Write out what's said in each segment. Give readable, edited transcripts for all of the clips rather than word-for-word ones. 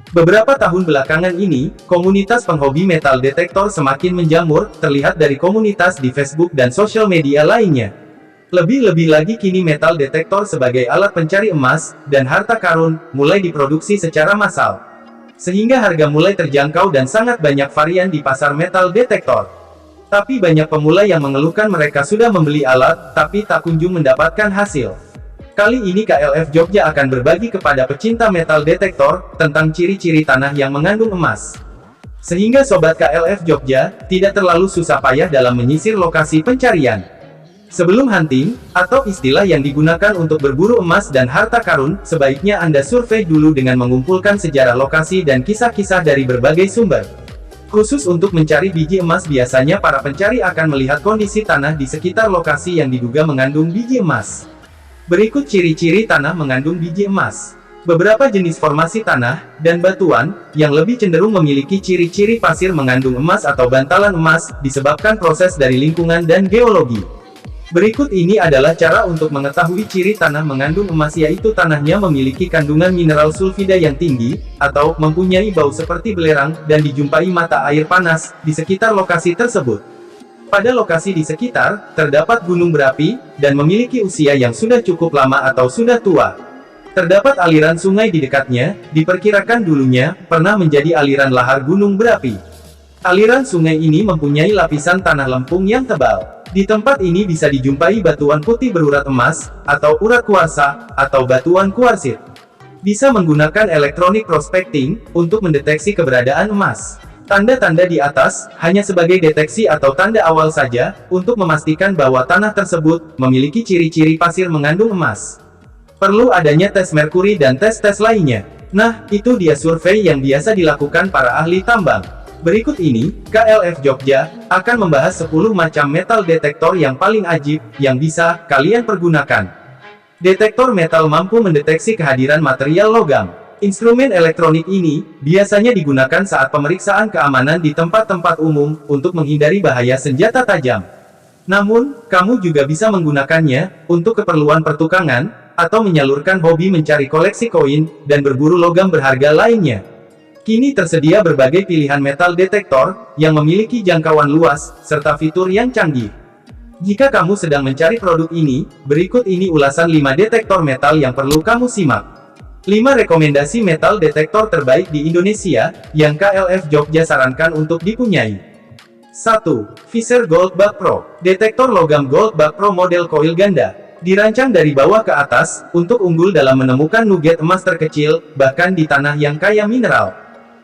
Beberapa tahun belakangan ini, komunitas penghobi metal detektor semakin menjamur, terlihat dari komunitas di Facebook dan sosial media lainnya. Lebih-lebih lagi kini metal detektor sebagai alat pencari emas dan harta karun mulai diproduksi secara massal. Sehingga harga mulai terjangkau dan sangat banyak varian di pasar metal detektor. Tapi banyak pemula yang mengeluhkan mereka sudah membeli alat, tapi tak kunjung mendapatkan hasil. Kali ini KLF Jogja akan berbagi kepada pecinta metal detektor, tentang ciri-ciri tanah yang mengandung emas. Sehingga Sobat KLF Jogja, tidak terlalu susah payah dalam menyisir lokasi pencarian. Sebelum hunting, atau istilah yang digunakan untuk berburu emas dan harta karun, sebaiknya Anda survei dulu dengan mengumpulkan sejarah lokasi dan kisah-kisah dari berbagai sumber. Khusus untuk mencari biji emas biasanya para pencari akan melihat kondisi tanah di sekitar lokasi yang diduga mengandung biji emas. Berikut ciri-ciri tanah mengandung biji emas. Beberapa jenis formasi tanah dan batuan yang lebih cenderung memiliki ciri-ciri pasir mengandung emas atau bantalan emas disebabkan proses dari lingkungan dan geologi. Berikut ini adalah cara untuk mengetahui ciri tanah mengandung emas, yaitu tanahnya memiliki kandungan mineral sulfida yang tinggi atau mempunyai bau seperti belerang dan dijumpai mata air panas di sekitar lokasi tersebut. Pada lokasi di sekitar, terdapat gunung berapi, dan memiliki usia yang sudah cukup lama atau sudah tua. Terdapat aliran sungai di dekatnya, diperkirakan dulunya, pernah menjadi aliran lahar gunung berapi. Aliran sungai ini mempunyai lapisan tanah lempung yang tebal. Di tempat ini bisa dijumpai batuan putih berurat emas, atau urat kuarsa, atau batuan kuarsit. Bisa menggunakan electronic prospecting, untuk mendeteksi keberadaan emas. Tanda-tanda di atas, hanya sebagai deteksi atau tanda awal saja, untuk memastikan bahwa tanah tersebut, memiliki ciri-ciri pasir mengandung emas. Perlu adanya tes merkuri dan tes-tes lainnya. Nah, itu dia survei yang biasa dilakukan para ahli tambang. Berikut ini, KLF Jogja, akan membahas 10 macam metal detektor yang paling ajib, yang bisa kalian pergunakan. Detektor metal mampu mendeteksi kehadiran material logam. Instrumen elektronik ini, biasanya digunakan saat pemeriksaan keamanan di tempat-tempat umum, untuk menghindari bahaya senjata tajam. Namun, kamu juga bisa menggunakannya, untuk keperluan pertukangan, atau menyalurkan hobi mencari koleksi koin, dan berburu logam berharga lainnya. Kini tersedia berbagai pilihan metal detektor, yang memiliki jangkauan luas, serta fitur yang canggih. Jika kamu sedang mencari produk ini, berikut ini ulasan 5 detektor metal yang perlu kamu simak. 5 rekomendasi metal detektor terbaik di Indonesia, yang KLF Jogja sarankan untuk dipunyai. 1. Fisher Goldbug Pro. Detektor logam Goldbug Pro model coil ganda. Dirancang dari bawah ke atas, untuk unggul dalam menemukan nugget emas terkecil, bahkan di tanah yang kaya mineral.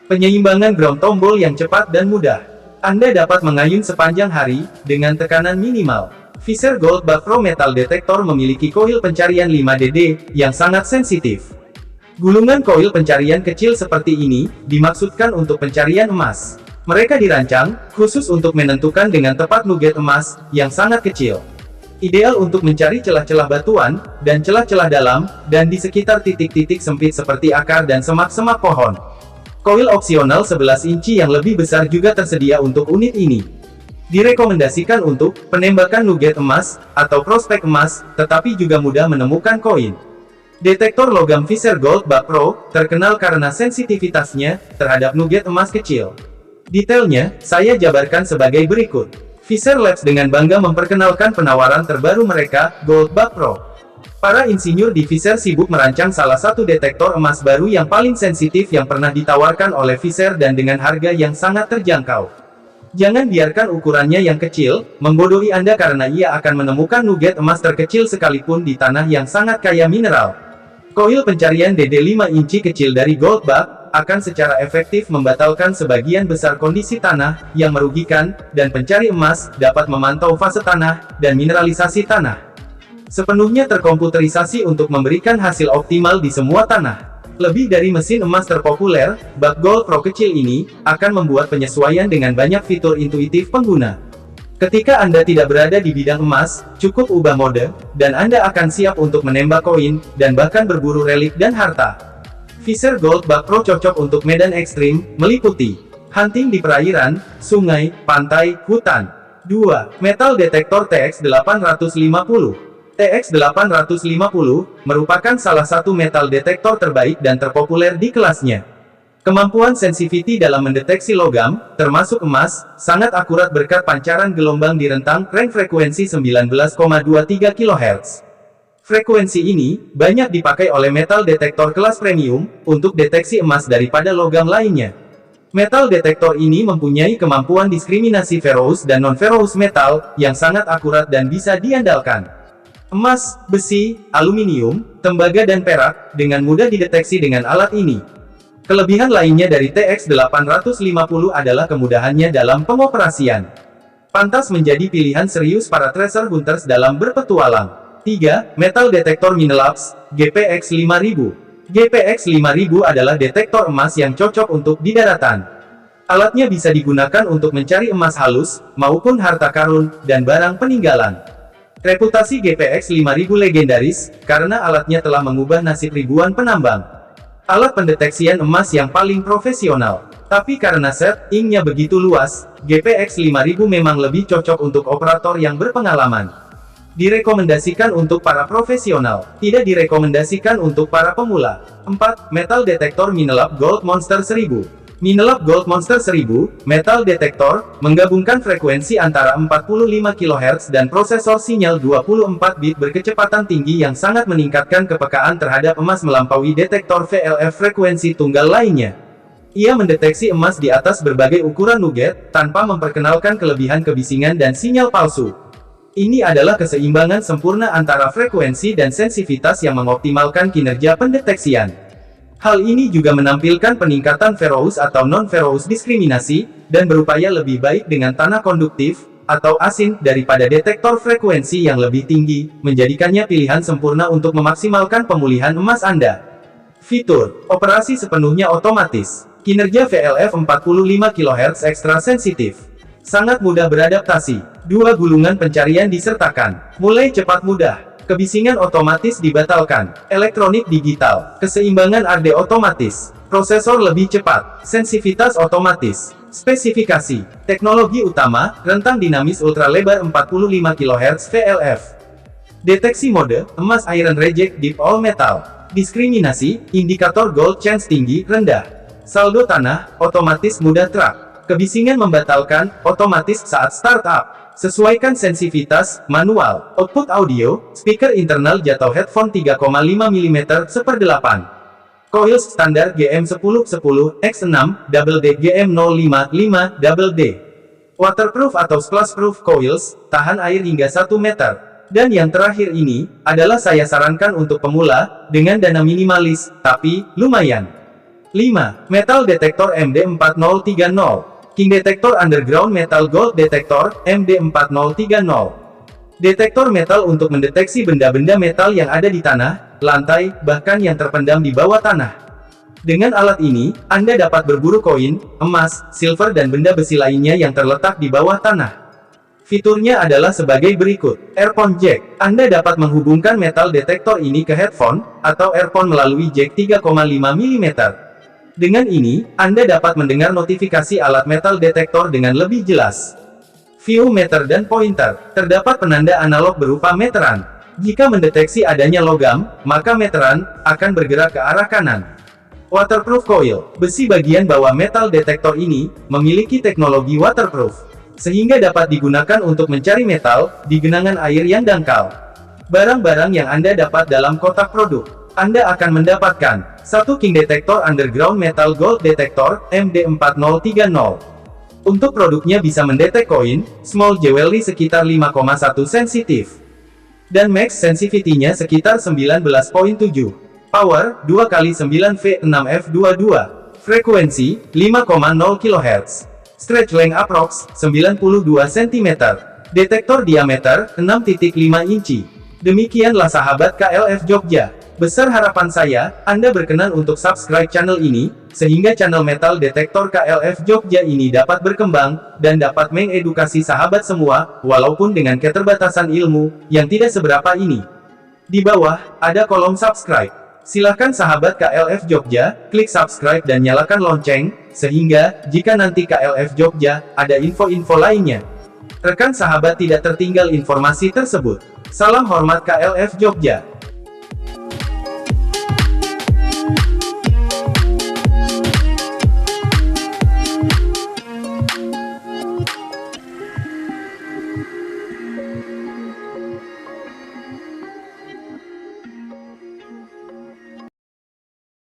Penyeimbangan ground tombol yang cepat dan mudah. Anda dapat mengayun sepanjang hari, dengan tekanan minimal. Fisher Goldbug Pro Metal Detector memiliki koil pencarian 5DD, yang sangat sensitif. Gulungan koil pencarian kecil seperti ini, dimaksudkan untuk pencarian emas. Mereka dirancang, khusus untuk menentukan dengan tepat nugget emas, yang sangat kecil. Ideal untuk mencari celah-celah batuan, dan celah-celah dalam, dan di sekitar titik-titik sempit seperti akar dan semak-semak pohon. Koil opsional 11 inci yang lebih besar juga tersedia untuk unit ini. Direkomendasikan untuk penembakan nugget emas, atau prospek emas, tetapi juga mudah menemukan koin. Detektor logam Fisher Goldbug Pro, terkenal karena sensitivitasnya, terhadap nugget emas kecil. Detailnya, saya jabarkan sebagai berikut. Fisher Labs dengan bangga memperkenalkan penawaran terbaru mereka, Goldbug Pro. Para insinyur di Fisher sibuk merancang salah satu detektor emas baru yang paling sensitif yang pernah ditawarkan oleh Fisher dan dengan harga yang sangat terjangkau. Jangan biarkan ukurannya yang kecil, membodohi Anda karena ia akan menemukan nugget emas terkecil sekalipun di tanah yang sangat kaya mineral. Koil pencarian DD5 inci kecil dari Goldbug, akan secara efektif membatalkan sebagian besar kondisi tanah, yang merugikan, dan pencari emas, dapat memantau fase tanah, dan mineralisasi tanah. Sepenuhnya terkomputerisasi untuk memberikan hasil optimal di semua tanah. Lebih dari mesin emas terpopuler, Bug Gold Pro kecil ini, akan membuat penyesuaian dengan banyak fitur intuitif pengguna. Ketika Anda tidak berada di bidang emas, cukup ubah mode, dan Anda akan siap untuk menembak koin, dan bahkan berburu relik dan harta. Fisher Goldbug Pro cocok untuk medan ekstrim, meliputi hunting di perairan, sungai, pantai, hutan. 2. Metal Detektor TX850. TX850, merupakan salah satu metal detektor terbaik dan terpopuler di kelasnya. Kemampuan sensitivity dalam mendeteksi logam, termasuk emas, sangat akurat berkat pancaran gelombang di rentang range frekuensi 19,23 kHz. Frekuensi ini banyak dipakai oleh metal detektor kelas premium untuk deteksi emas daripada logam lainnya. Metal detektor ini mempunyai kemampuan diskriminasi ferrous dan non-ferrous metal yang sangat akurat dan bisa diandalkan. Emas, besi, aluminium, tembaga dan perak dengan mudah dideteksi dengan alat ini. Kelebihan lainnya dari TX850 adalah kemudahannya dalam pengoperasian. Pantas menjadi pilihan serius para treasure hunters dalam berpetualang. 3. Metal Detector Minelabs, GPX5000. GPX5000 adalah detektor emas yang cocok untuk di daratan. Alatnya bisa digunakan untuk mencari emas halus, maupun harta karun, dan barang peninggalan. Reputasi GPX5000 legendaris, karena alatnya telah mengubah nasib ribuan penambang. Alat pendeteksian emas yang paling profesional. Tapi karena setting-nya begitu luas, GPX5000 memang lebih cocok untuk operator yang berpengalaman. Direkomendasikan untuk para profesional, tidak direkomendasikan untuk para pemula. 4. Metal Detektor Minelab Gold Monster 1000. Minelab Gold Monster 1000, metal detektor, menggabungkan frekuensi antara 45 kHz dan prosesor sinyal 24 bit berkecepatan tinggi yang sangat meningkatkan kepekaan terhadap emas melampaui detektor VLF frekuensi tunggal lainnya. Ia mendeteksi emas di atas berbagai ukuran nugget, tanpa memperkenalkan kelebihan kebisingan dan sinyal palsu. Ini adalah keseimbangan sempurna antara frekuensi dan sensitivitas yang mengoptimalkan kinerja pendeteksian. Hal ini juga menampilkan peningkatan ferrous atau non-ferrous diskriminasi, dan berupaya lebih baik dengan tanah konduktif, atau asin, daripada detektor frekuensi yang lebih tinggi, menjadikannya pilihan sempurna untuk memaksimalkan pemulihan emas Anda. Fitur, operasi sepenuhnya otomatis. Kinerja VLF 45 kHz ekstra sensitif. Sangat mudah beradaptasi. 2 gulungan pencarian disertakan. Mulai cepat mudah. Kebisingan otomatis dibatalkan. Elektronik digital. Keseimbangan RD otomatis. Prosesor lebih cepat. Sensitivitas otomatis. Spesifikasi. Teknologi utama, rentang dinamis ultralebar 45 kHz VLF. Deteksi mode, emas iron reject deep all metal. Diskriminasi, indikator gold chance tinggi, rendah. Saldo tanah, otomatis mudah track. Kebisingan membatalkan, otomatis saat startup. Sesuaikan sensitivitas, manual, output audio, speaker internal jatuh headphone 3,5 mm 1/8. Coils standar GM1010 X6 double D GM055 double D. Waterproof atau splashproof coils, tahan air hingga 1 meter. Dan yang terakhir ini, adalah saya sarankan untuk pemula, dengan dana minimalis, tapi, lumayan. 5. Metal Detector MD4030. King Detector Underground Metal Gold Detector, MD4030. Detektor metal untuk mendeteksi benda-benda metal yang ada di tanah, lantai, bahkan yang terpendam di bawah tanah. Dengan alat ini, Anda dapat berburu koin, emas, silver dan benda besi lainnya yang terletak di bawah tanah. Fiturnya adalah sebagai berikut. Earphone Jack. Anda dapat menghubungkan metal detektor ini ke headphone, atau earphone melalui jack 3,5 mm. Dengan ini, Anda dapat mendengar notifikasi alat metal detektor dengan lebih jelas. View meter dan pointer. Terdapat penanda analog berupa meteran. Jika mendeteksi adanya logam, maka meteran akan bergerak ke arah kanan. Waterproof coil. Besi bagian bawah metal detektor ini memiliki teknologi waterproof, sehingga dapat digunakan untuk mencari metal di genangan air yang dangkal. Barang-barang yang Anda dapat dalam kotak produk. Anda akan mendapatkan 1 King Detector Underground Metal Gold Detector, MD4030. Untuk produknya bisa mendetek koin, small jewelry sekitar 5,1 sensitif. Dan max sensitivity-nya sekitar 19,7. Power, 2x9V6F22. Frekuensi, 5,0 kHz. Stretch length approx, 92 cm. Detektor diameter, 6,5 inci. Demikianlah sahabat KLF Jogja. Besar harapan saya, Anda berkenan untuk subscribe channel ini, sehingga channel metal detektor KLF Jogja ini dapat berkembang, dan dapat mengedukasi sahabat semua, walaupun dengan keterbatasan ilmu, yang tidak seberapa ini. Di bawah, ada kolom subscribe. Silahkan sahabat KLF Jogja, klik subscribe dan nyalakan lonceng, sehingga, jika nanti KLF Jogja, ada info-info lainnya, rekan sahabat tidak tertinggal informasi tersebut. Salam hormat KLF Jogja.